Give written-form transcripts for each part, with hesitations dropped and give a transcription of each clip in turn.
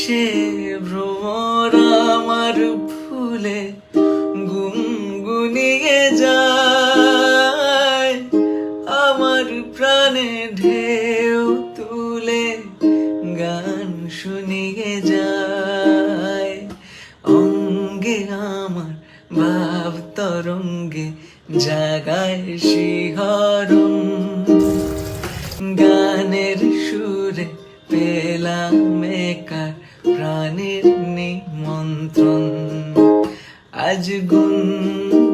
সে ভ্রমর আমার ভুলে গুনগুনিয়ে যায়, আমার প্রাণে ঢেউ তুলে গান শুনিয়ে যায়। অঙ্গে আমার ভাব তরঙ্গে জাগায় শিহরণ, গানের সুরে পেলাম একার প্রাণের নিমন্ত্রণ। আজ গুন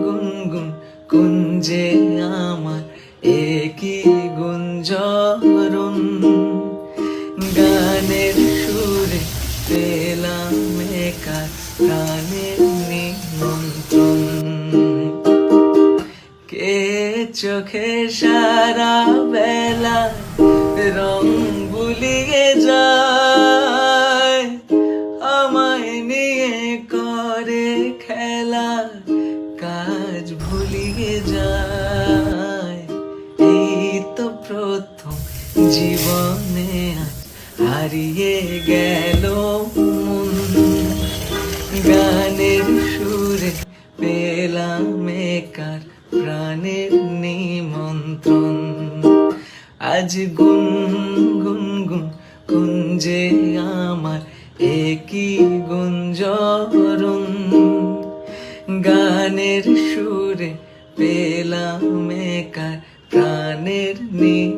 গুন গুন কুঞ্জে আমার একই গুঞ্জরণ, গানের সুরে পেলাম একার প্রাণের নিমন্ত্রণ। কে চোখে সারা বেলা রং বুলিয়ে যায়, আমায় নিয়ে করে খেলা কাজ ভুলিয়ে যায়। এই তো প্রথম জীবনে আজ হারিয়ে গেল মন, গানের সুরে পেলাম একার প্রাণের নিমন্ত্রণ। আজ গুন গুন গুন কুঞ্জে আমার একই গুঞ্জরণ, গানের সুরে পেলাম একার প্রাণের নিমন্ত্রণ।